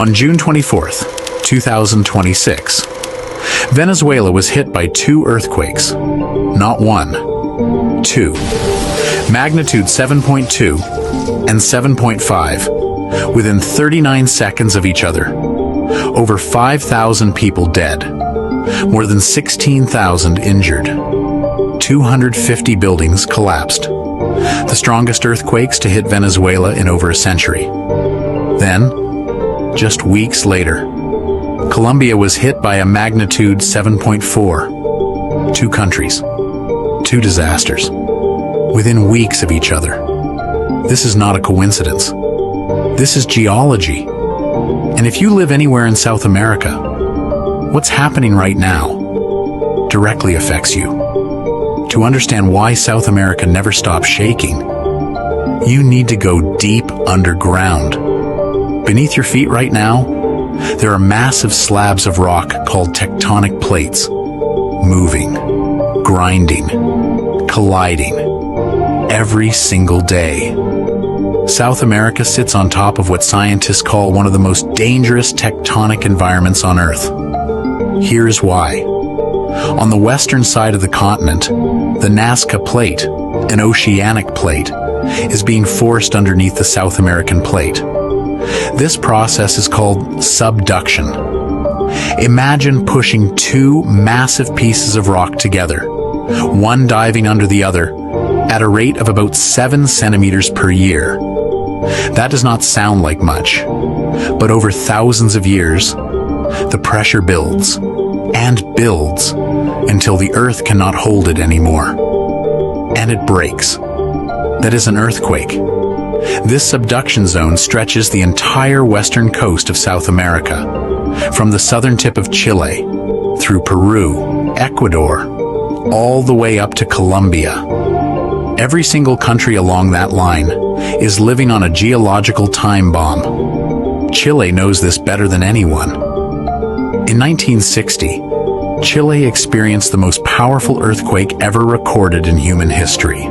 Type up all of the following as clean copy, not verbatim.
On June 24th, 2026, Venezuela was hit by two earthquakes. Not one, two. Magnitude 7.2 and 7.5, within 39 seconds of each other. Over 5,000 people dead, more than 16,000 injured. 250 buildings collapsed. The strongest earthquakes to hit Venezuela in over a century. Then, just weeks later, Colombia was hit by a magnitude 7.4. Two countries, two disasters, within weeks of each other. This is not a coincidence. This is geology. And if you live anywhere in South America, what's happening right now directly affects you. To understand why South America never stops shaking, you need to go deep underground. Beneath your feet right now, there are massive slabs of rock called tectonic plates, moving, grinding, colliding, every single day. South America sits on top of what scientists call one of the most dangerous tectonic environments on Earth. Here's why. On the western side of the continent, the Nazca Plate, an oceanic plate, is being forced underneath the South American plate. This process is called subduction. Imagine pushing two massive pieces of rock together, one diving under the other, at a rate of about 7 centimeters per year. That does not sound like much, but over thousands of years, the pressure builds and builds until the Earth cannot hold it anymore. And it breaks. That is an earthquake. This subduction zone stretches the entire western coast of South America, from the southern tip of Chile, through Peru, Ecuador, all the way up to Colombia. Every single country along that line is living on a geological time bomb. Chile knows this better than anyone. In 1960, Chile experienced the most powerful earthquake ever recorded in human history.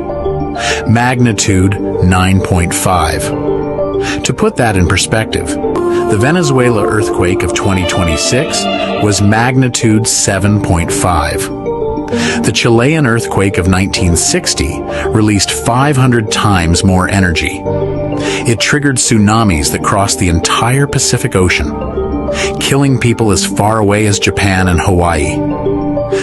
Magnitude 9.5. To put that in perspective, the Venezuela earthquake of 2026 was magnitude 7.5. The Chilean earthquake of 1960 released 500 times more energy. It triggered tsunamis that crossed the entire Pacific Ocean, killing people as far away as Japan and Hawaii.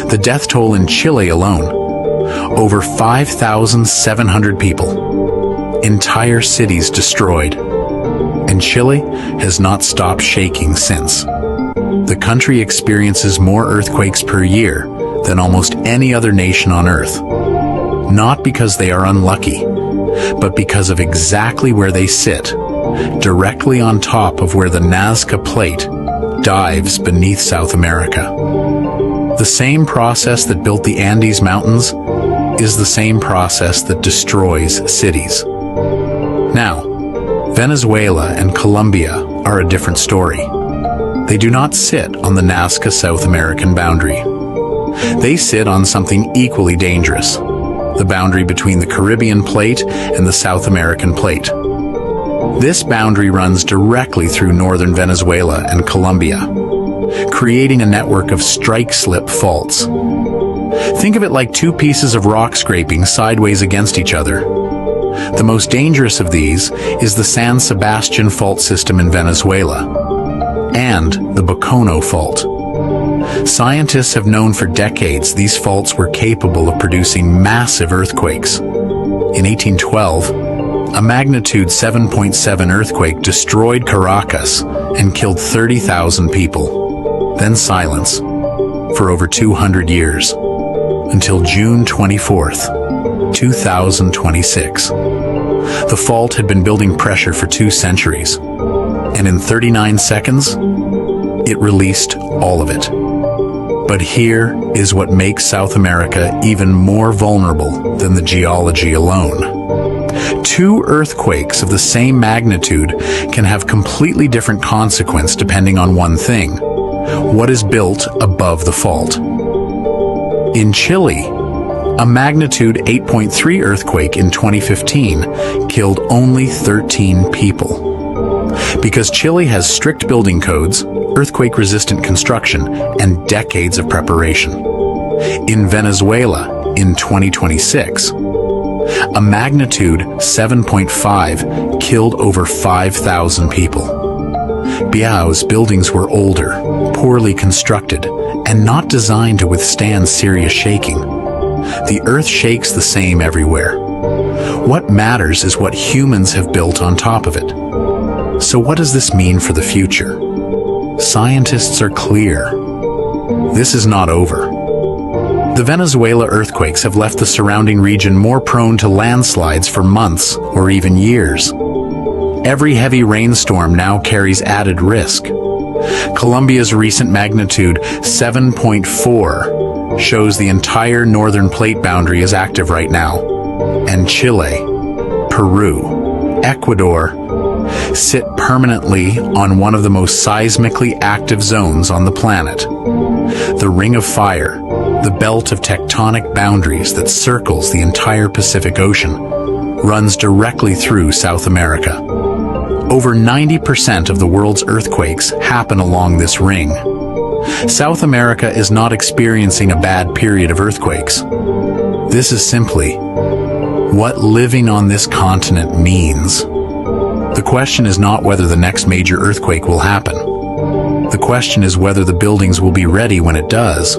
The death toll in Chile alone, over 5,700 people. Entire cities destroyed. And Chile has not stopped shaking since. The country experiences more earthquakes per year than almost any other nation on Earth. Not because they are unlucky, but because of exactly where they sit, directly on top of where the Nazca Plate dives beneath South America. The same process that built the Andes Mountains is the same process that destroys cities. Now, Venezuela and Colombia are a different story. They do not sit on the Nazca South American boundary. They sit on something equally dangerous, the boundary between the Caribbean Plate and the South American Plate. This boundary runs directly through northern Venezuela and Colombia, creating a network of strike-slip faults. Think of it like two pieces of rock scraping sideways against each other. The most dangerous of these is the San Sebastian fault system in Venezuela and the Bocono fault. Scientists have known for decades these faults were capable of producing massive earthquakes. In 1812, a magnitude 7.7 earthquake destroyed Caracas and killed 30,000 people. Then silence for over 200 years, until June 24th, 2026. The fault had been building pressure for 2 centuries, and in 39 seconds, it released all of it. But here is what makes South America even more vulnerable than the geology alone. 2 earthquakes of the same magnitude can have completely different consequences depending on one thing: what is built above the fault. In Chile, a magnitude 8.3 earthquake in 2015 killed only 13 people. Because Chile has strict building codes, earthquake-resistant construction, and decades of preparation. In Venezuela, in 2026, a magnitude 7.5 killed over 5,000 people. Biao's buildings were older, poorly constructed, and not designed to withstand serious shaking. The earth shakes the same everywhere. What matters is what humans have built on top of it. So what does this mean for the future? Scientists are clear. This is not over. The Venezuela earthquakes have left the surrounding region more prone to landslides for months or even years. Every heavy rainstorm now carries added risk. Colombia's recent magnitude 7.4 shows the entire northern plate boundary is active right now. And Chile, Peru, Ecuador sit permanently on one of the most seismically active zones on the planet. The Ring of Fire, the belt of tectonic boundaries that circles the entire Pacific Ocean, runs directly through South America. Over 90% of the world's earthquakes happen along this ring. South America is not experiencing a bad period of earthquakes. This is simply what living on this continent means. The question is not whether the next major earthquake will happen. The question is whether the buildings will be ready when it does.